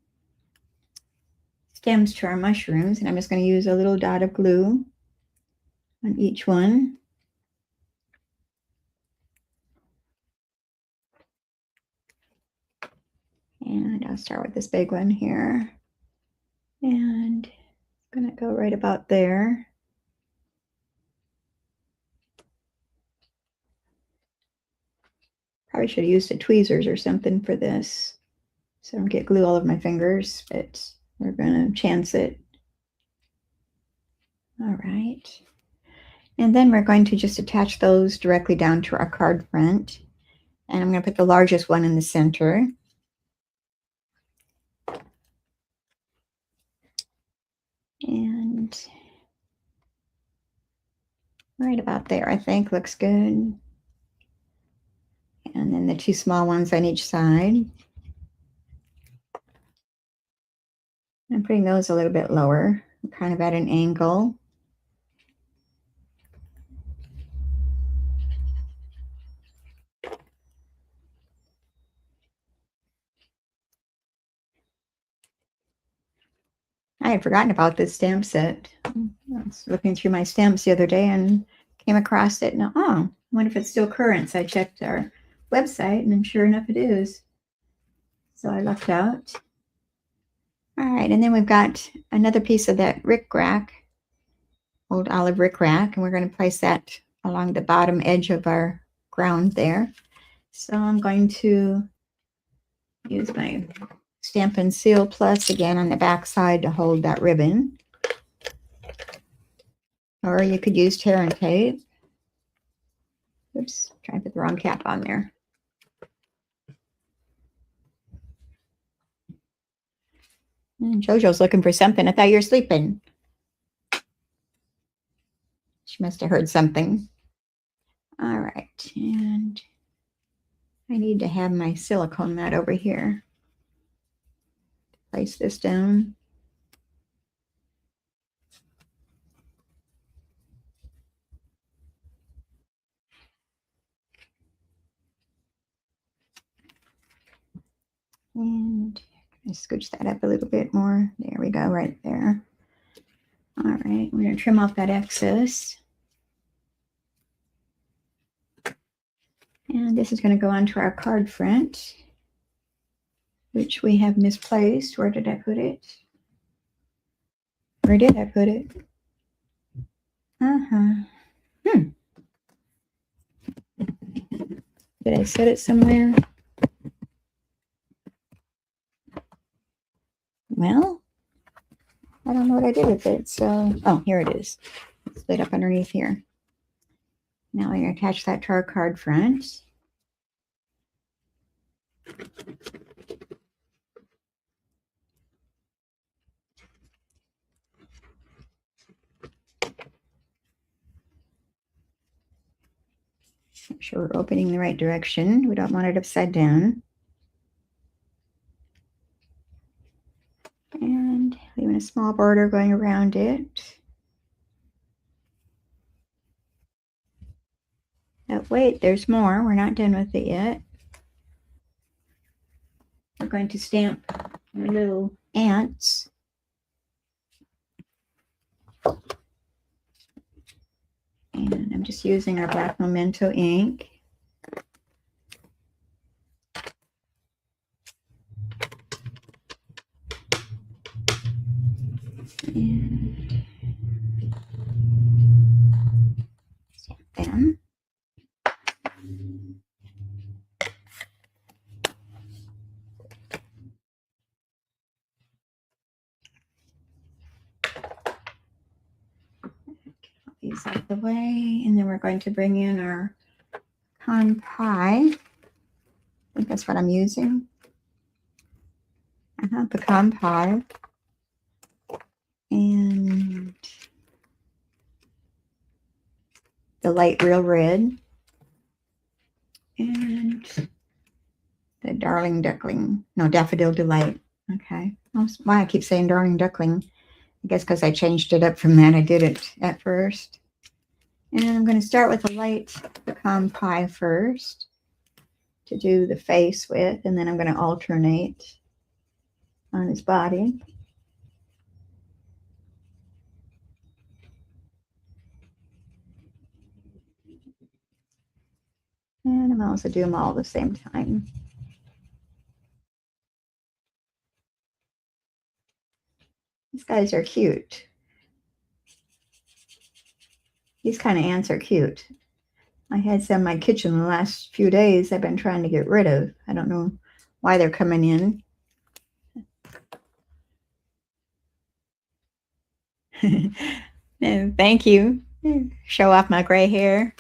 [SPEAKER 1] stems to our mushrooms, and I'm just going to use a little dot of glue on each one. And I'll start with this big one here. And it's going to go right about there. Probably should have used the tweezers or something for this, so I don't get glue all over my fingers, but we're going to chance it. All right. And then we're going to just attach those directly down to our card front. And I'm going to put the largest one in the center. And right about there, I think, looks good. And then the two small ones on each side. I'm putting those a little bit lower, kind of at an angle. I had forgotten about this stamp set. I was looking through my stamps the other day and came across it. And I wonder if it's still current. So I checked our website, and sure enough, it is. So I lucked out. All right, and then we've got another piece of that rickrack, old olive rickrack, and we're going to place that along the bottom edge of our ground there. So I'm going to use my Stampin' Seal Plus again on the back side to hold that ribbon. Or you could use tear and tape. Oops, trying to put the wrong cap on there. And JoJo's looking for something. I thought you were sleeping. She must have heard something. All right, and I need to have my silicone mat over here. Place this down. And I scooch that up a little bit more. There we go, right there. All right, we're going to trim off that excess. And this is going to go onto our card front, which we have misplaced. Where did I put it? Where did I put it? Did I set it somewhere? Well, I don't know what I did with it. So, oh, here it is. It's laid up underneath here. Now I'm going to attach that to our card front. Make sure we're opening the right direction. We don't want it upside down. And leaving a small border going around it. Oh, wait, there's more. We're not done with it yet. We're going to stamp our little ants. And I'm just using our black memento ink. And stamp them. These out of the way, and then we're going to bring in our pecan pie. I think that's what I'm using. Pecan pie. And the light real red. And the darling duckling. No, daffodil delight. Okay. Why I keep saying darling duckling. I guess because I changed it up from that. I did it at first. And I'm going to start with a light pecan pie first to do the face with. And then I'm going to alternate on his body. And I'm also do them all at the same time. These guys are cute. These kind of ants are cute. I had some in my kitchen the last few days I've been trying to get rid of. I don't know why they're coming in. Thank you. Show off my gray hair.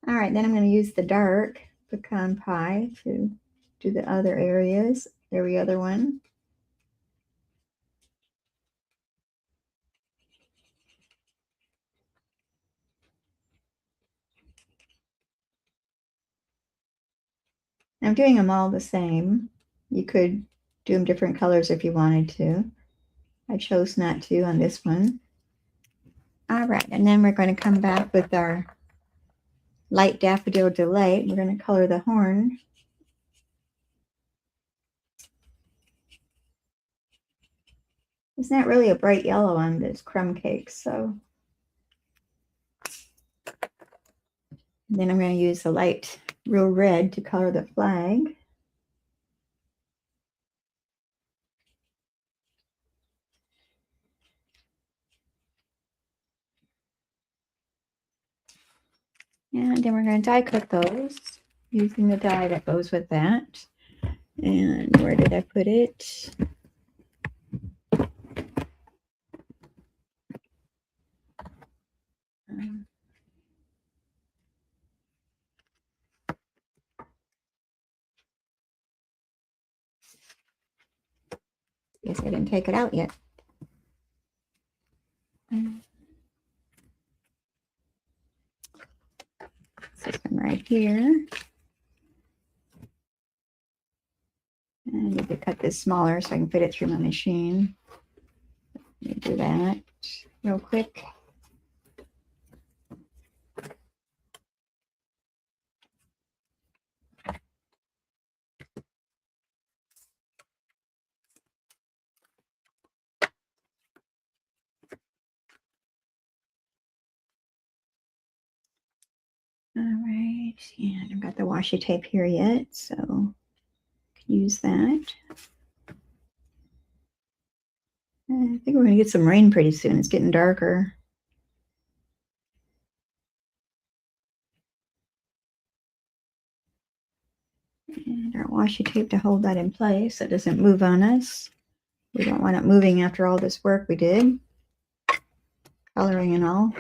[SPEAKER 1] All right, then I'm going to use the dark pecan pie to do the other areas, every other one. I'm doing them all the same. You could do them different colors if you wanted to. I chose not to on this one. All right, and then we're going to come back with our light daffodil delight. We're going to color the horn. It's not really a bright yellow on this crumb cake, so. Then I'm going to use the light real red to color the flag. And then we're going to die cut those using the die that goes with that. And where did I put it? Guess I didn't take it out yet. This one right here. I need to cut this smaller so I can fit it through my machine. Let me do that real quick. All right, and I've got the washi tape here yet, so I can use that. I think we're going to get some rain pretty soon. It's getting darker. And our washi tape to hold that in place so it doesn't move on us. We don't want it moving after all this work we did, coloring and all.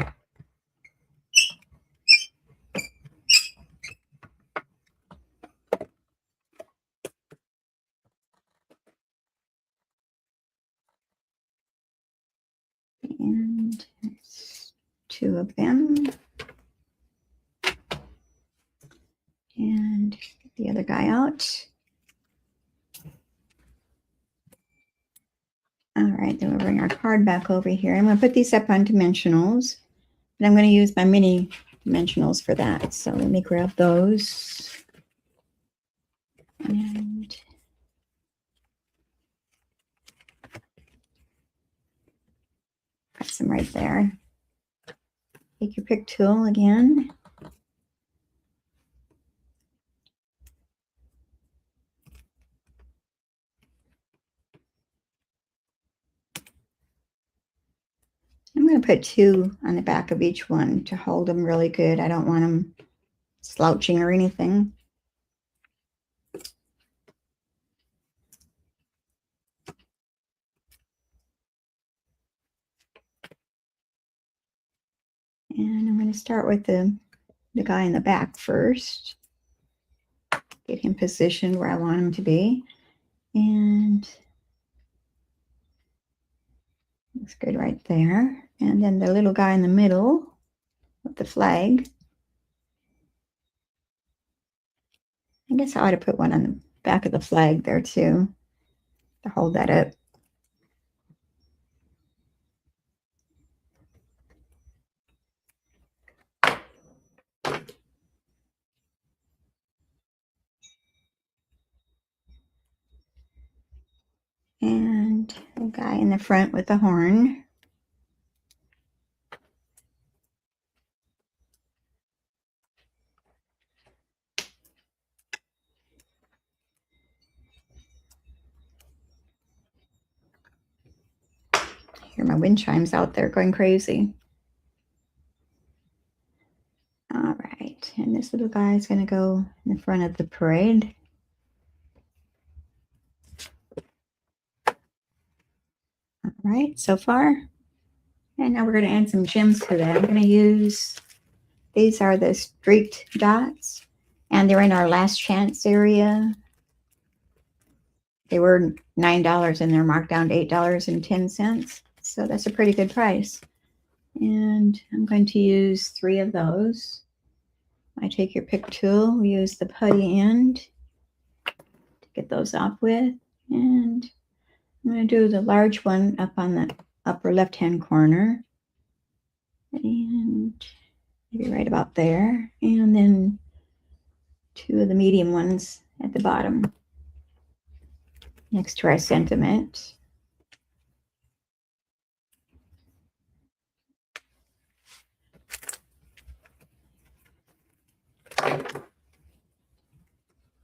[SPEAKER 1] And there's two of them. And get the other guy out. All right, then we'll bring our card back over here. I'm going to put these up on dimensionals, but I'm going to use my mini dimensionals for that. So let me grab those. And press them right there. Take your pick tool again. I'm going to put two on the back of each one to hold them really good. I don't want them slouching or anything. And I'm going to start with the guy in the back first. Get him positioned where I want him to be. And looks good right there. And then the little guy in the middle with the flag. I guess I ought to put one on the back of the flag there too to hold that up. And the guy in the front with the horn. Hear my wind chimes out there going crazy. All right, and this little guy is going to go in the front of the parade. All right, so far. And now we're going to add some gems to that. I'm going to use, these are the streaked dots. And they're in our last chance area. They were $9 and they're marked down to $8.10. So that's a pretty good price. And I'm going to use 3 of those. I take your pick tool, we use the putty end to get those off with. And I'm going to do the large one up on the upper left-hand corner. And maybe right about there. And then 2 of the medium ones at the bottom next to our sentiment.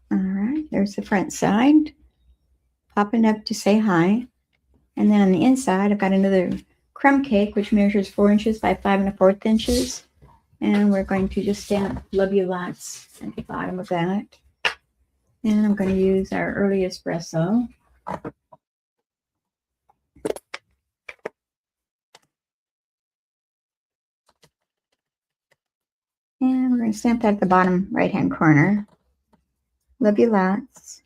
[SPEAKER 1] All right, there's the front side, popping up to say hi. And then on the inside, I've got another crumb cake, which measures 4 inches by 5 1/4 inches. And we're going to just stamp "Love You Lots" at the bottom of that. And I'm going to use our early espresso. And we're going to stamp that at the bottom right-hand corner. "Love you lots."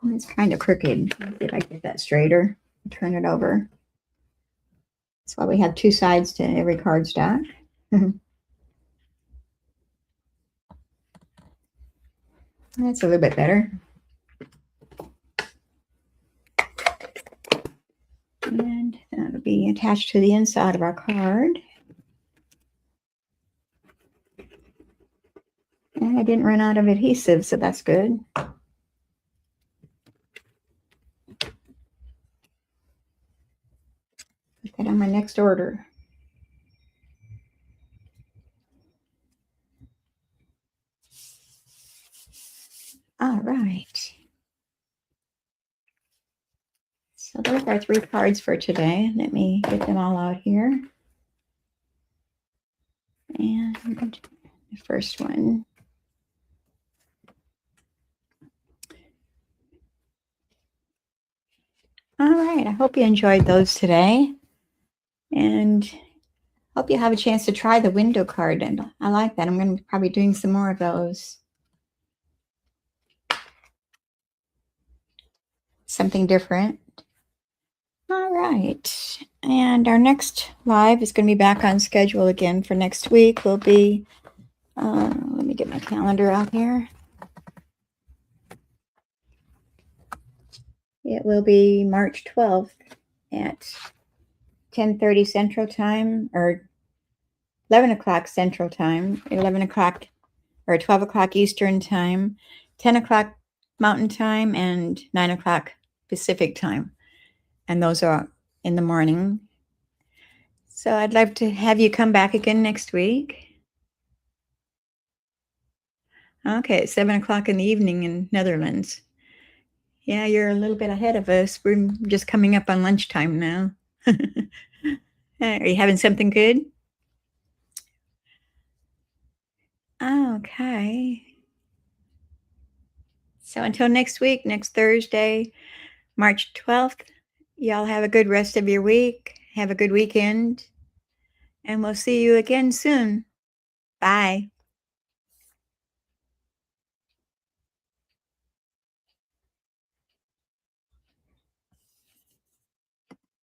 [SPEAKER 1] And it's kind of crooked. Let's see if I can get that straighter. Turn it over. That's why we have 2 sides to every cardstock. That's a little bit better. And that'll be attached to the inside of our card. And I didn't run out of adhesive, so that's good. Put that on my next order. All right. So those are 3 cards for today. Let me get them all out here. And the first one. All right, I hope you enjoyed those today. And hope you have a chance to try the window card. And I like that. I'm going to be probably doing some more of those. Something different. All right. And our next live is going to be back on schedule again for next week. Will be, let me get my calendar out here. It will be March 12th at 10:30 Central Time, or 11 o'clock Central Time, 11 o'clock or 12 o'clock Eastern Time, 10 o'clock Mountain Time, and 9 o'clock Pacific Time. And those are in the morning. So I'd love to have you come back again next week. Okay, 7 o'clock in the evening in Netherlands. Yeah, you're a little bit ahead of us. We're just coming up on lunchtime now. Are you having something good? Okay. So until next week, next Thursday, March 12th, y'all have a good rest of your week. Have a good weekend. And we'll see you again soon. Bye.